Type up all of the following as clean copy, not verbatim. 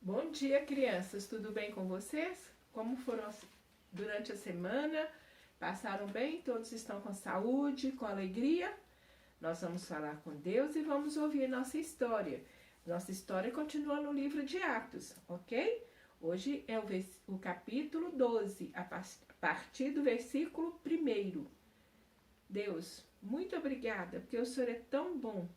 Bom dia, crianças. Tudo bem com vocês? Como foram durante a semana? Passaram bem? Todos estão com saúde, com alegria? Nós vamos falar com Deus e vamos ouvir nossa história. Nossa história continua no livro de Atos, ok? Hoje é o capítulo 12, a partir do versículo 1. Deus, muito obrigada, porque o Senhor é tão bom.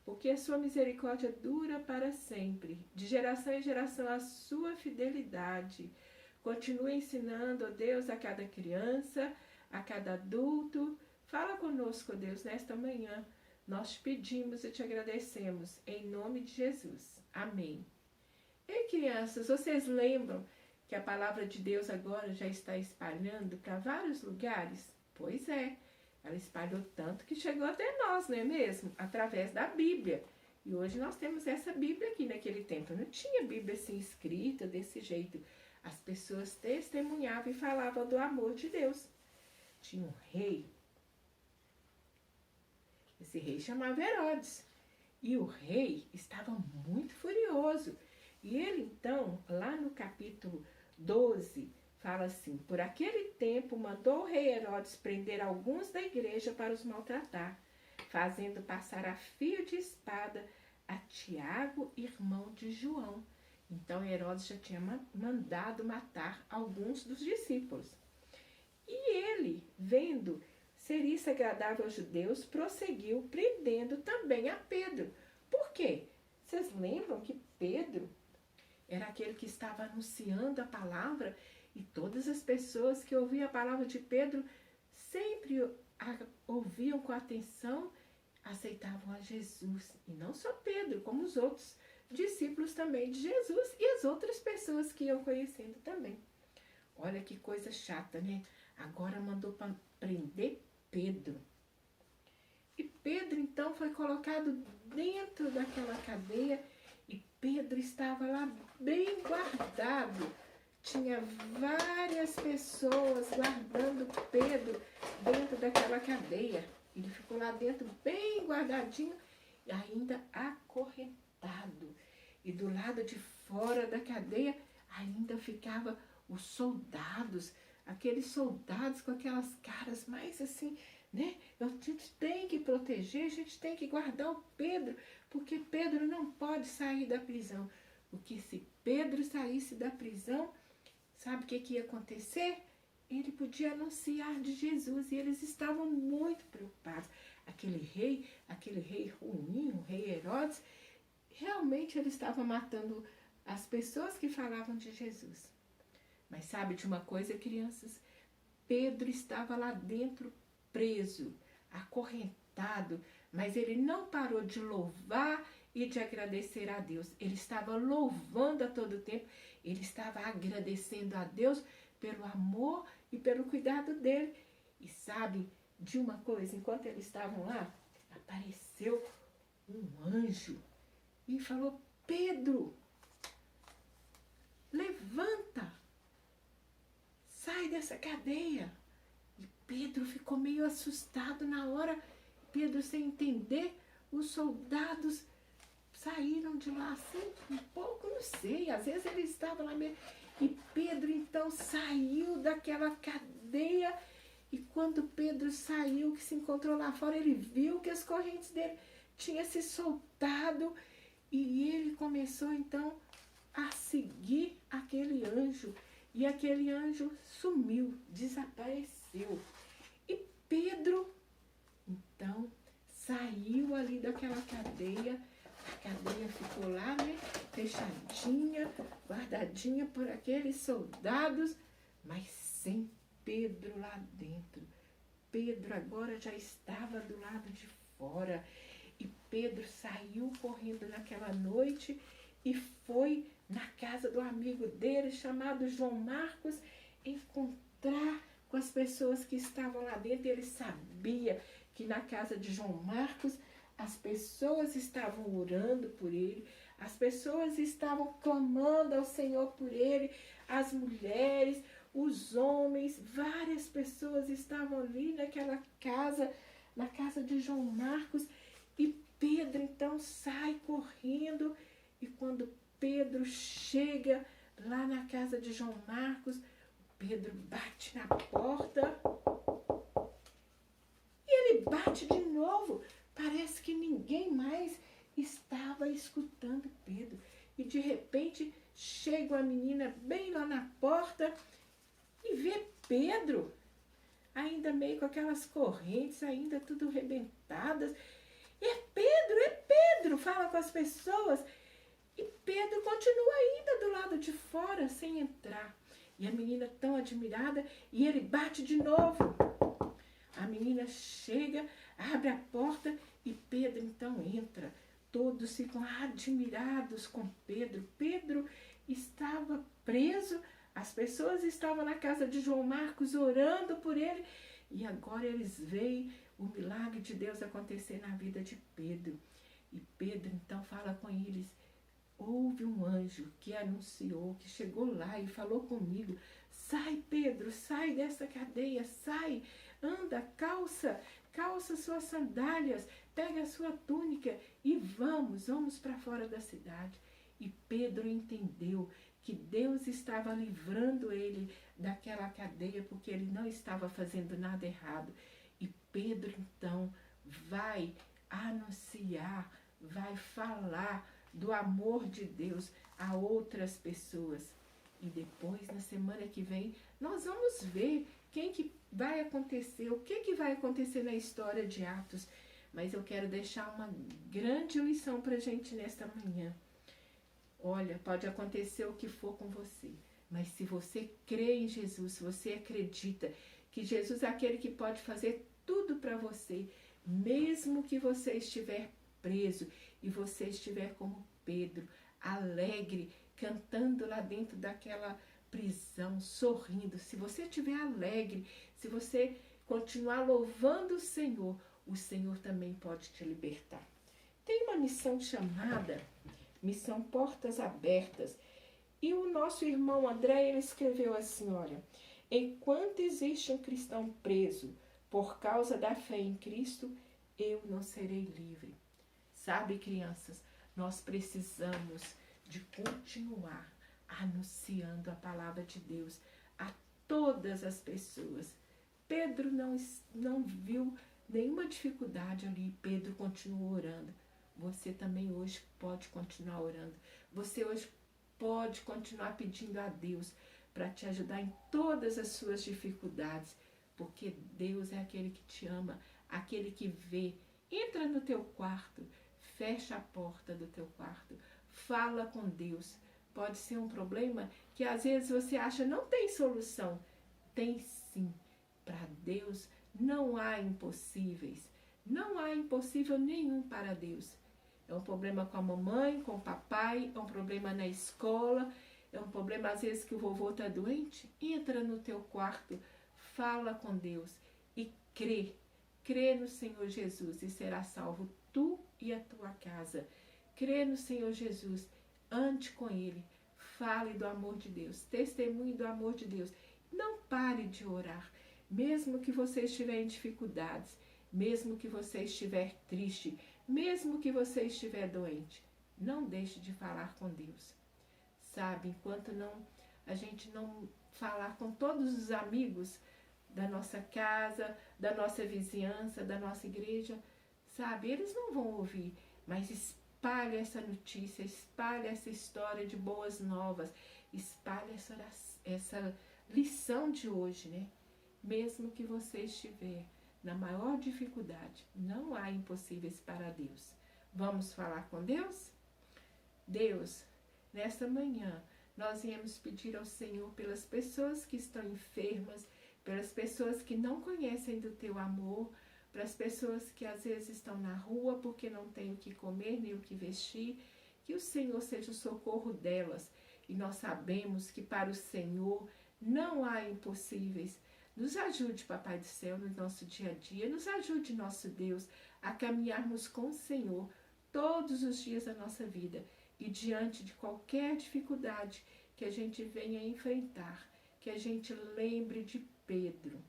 Porque a sua misericórdia dura para sempre, de geração em geração a sua fidelidade. Continue ensinando, ó Deus, a cada criança, a cada adulto. Fala conosco, Deus, nesta manhã. Nós te pedimos e te agradecemos, em nome de Jesus. Amém. E crianças, vocês lembram que a palavra de Deus agora já está espalhando para vários lugares? Pois é. Ela espalhou tanto que chegou até nós, não é mesmo? Através da Bíblia. E hoje nós temos essa Bíblia aqui. Naquele tempo não tinha Bíblia assim escrita desse jeito. As pessoas testemunhavam e falavam do amor de Deus. Tinha um rei. Esse rei chamava Herodes. E o rei estava muito furioso. E ele então, lá no capítulo 12... fala assim: por aquele tempo mandou o rei Herodes prender alguns da igreja para os maltratar, fazendo passar a fio de espada a Tiago, irmão de João. Então Herodes já tinha mandado matar alguns dos discípulos. E ele, vendo ser isso agradável aos judeus, prosseguiu prendendo também a Pedro. Por quê? Vocês lembram que Pedro era aquele que estava anunciando a palavra? E todas as pessoas que ouviam a palavra de Pedro sempre a ouviam com atenção, aceitavam a Jesus. E não só Pedro, como os outros discípulos também de Jesus e as outras pessoas que iam conhecendo também. Olha que coisa chata, né? Agora mandou prender Pedro. E Pedro então foi colocado dentro daquela cadeia e Pedro estava lá bem guardado. Tinha várias pessoas guardando Pedro dentro daquela cadeia. Ele ficou lá dentro bem guardadinho e ainda acorrentado. E do lado de fora da cadeia ainda ficavam os soldados, aqueles soldados com aquelas caras mais assim, né? A gente tem que proteger, a gente tem que guardar o Pedro, porque Pedro não pode sair da prisão. Porque se Pedro saísse da prisão, sabe o que ia acontecer? Ele podia anunciar de Jesus e eles estavam muito preocupados. Aquele rei ruim, o rei Herodes, realmente ele estava matando as pessoas que falavam de Jesus. Mas sabe de uma coisa, crianças? Pedro estava lá dentro preso, acorrentado, mas ele não parou de louvar e de agradecer a Deus. Ele estava louvando a todo tempo, ele estava agradecendo a Deus pelo amor e pelo cuidado dele. E sabe de uma coisa? Enquanto eles estavam lá, apareceu um anjo e falou: Pedro, levanta, sai dessa cadeia. E Pedro ficou meio assustado na hora. Pedro, sem entender, os soldados saíram de lá assim, um pouco, não sei, às vezes ele estava lá mesmo. E Pedro então saiu daquela cadeia, e quando Pedro saiu, que se encontrou lá fora, ele viu que as correntes dele tinham se soltado, e ele começou então a seguir aquele anjo, e aquele anjo sumiu, desapareceu. E Pedro então saiu ali daquela cadeia. A cadeia ficou lá, né, fechadinha, guardadinha por aqueles soldados, mas sem Pedro lá dentro. Pedro agora já estava do lado de fora. E Pedro saiu correndo naquela noite e foi na casa do amigo dele, chamado João Marcos, encontrar com as pessoas que estavam lá dentro. Ele sabia que na casa de João Marcos as pessoas estavam orando por ele, as pessoas estavam clamando ao Senhor por ele, as mulheres, os homens, várias pessoas estavam ali naquela casa, na casa de João Marcos. E Pedro então sai correndo, e quando Pedro chega lá na casa de João Marcos, Pedro bate na porta e ele bate de novo. Parece que ninguém mais estava escutando Pedro. E de repente chega uma menina bem lá na porta e vê Pedro, ainda meio com aquelas correntes, ainda tudo rebentadas. É Pedro, fala com as pessoas. E Pedro continua ainda do lado de fora, sem entrar. E a menina tão admirada, e ele bate de novo. A menina chega, abre a porta e Pedro então entra. Todos ficam admirados com Pedro. Pedro estava preso, as pessoas estavam na casa de João Marcos orando por ele. E agora eles veem o milagre de Deus acontecer na vida de Pedro. E Pedro então fala com eles. Houve um anjo que anunciou, que chegou lá e falou comigo. Sai, Pedro, sai dessa cadeia, sai, anda, calça suas sandálias, pega a sua túnica e vamos para fora da cidade. E Pedro entendeu que Deus estava livrando ele daquela cadeia porque ele não estava fazendo nada errado. E Pedro então vai anunciar, vai falar do amor de Deus a outras pessoas. E depois, na semana que vem, nós vamos ver quem que vai acontecer, o que vai acontecer na história de Atos. Mas eu quero deixar uma grande lição para a gente nesta manhã. Olha, pode acontecer o que for com você, mas se você crê em Jesus, se você acredita que Jesus é aquele que pode fazer tudo para você, mesmo que você estiver preso e você estiver como Pedro, alegre, cantando lá dentro daquela prisão, sorrindo. Se você estiver alegre, se você continuar louvando o Senhor também pode te libertar. Tem uma missão chamada Missão Portas Abertas. E o nosso irmão André, ele escreveu assim, olha, enquanto existe um cristão preso por causa da fé em Cristo, eu não serei livre. Sabe, crianças, nós precisamos de continuar anunciando a palavra de Deus a todas as pessoas. Pedro não viu nenhuma dificuldade ali, Pedro continuou orando. Você também hoje pode continuar orando. Você hoje pode continuar pedindo a Deus para te ajudar em todas as suas dificuldades, porque Deus é aquele que te ama, aquele que vê. Entra no teu quarto, fecha a porta do teu quarto, fala com Deus. Pode ser um problema que às vezes você acha não tem solução. Tem sim. Para Deus não há impossíveis. Não há impossível nenhum para Deus. É um problema com a mamãe, com o papai, é um problema na escola, é um problema às vezes que o vovô está doente. Entra no teu quarto, fala com Deus e crê. Crê no Senhor Jesus e será salvo tu e a tua casa. Crê no Senhor Jesus, ande com Ele, fale do amor de Deus, testemunhe do amor de Deus. Não pare de orar, mesmo que você estiver em dificuldades, mesmo que você estiver triste, mesmo que você estiver doente. Não deixe de falar com Deus. Sabe, enquanto a gente não falar com todos os amigos da nossa casa, da nossa vizinhança, da nossa igreja, sabe, eles não vão ouvir, mas espalhe essa notícia, espalhe essa história de boas novas, espalhe essa lição de hoje, né? Mesmo que você estiver na maior dificuldade, não há impossíveis para Deus. Vamos falar com Deus? Deus, nesta manhã, nós viemos pedir ao Senhor pelas pessoas que estão enfermas, pelas pessoas que não conhecem do Teu amor, para as pessoas que às vezes estão na rua porque não têm o que comer nem o que vestir, que o Senhor seja o socorro delas. E nós sabemos que para o Senhor não há impossíveis. Nos ajude, Papai do Céu, no nosso dia a dia. Nos ajude, nosso Deus, a caminharmos com o Senhor todos os dias da nossa vida. E diante de qualquer dificuldade que a gente venha enfrentar, que a gente lembre de Pedro.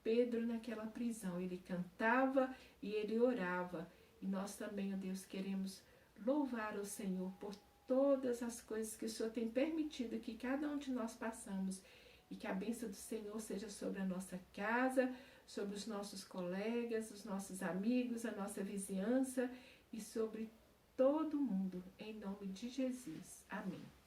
Pedro naquela prisão, ele cantava e ele orava. E nós também, ó Deus, queremos louvar o Senhor por todas as coisas que o Senhor tem permitido que cada um de nós passamos. E que a bênção do Senhor seja sobre a nossa casa, sobre os nossos colegas, os nossos amigos, a nossa vizinhança e sobre todo mundo, em nome de Jesus. Amém.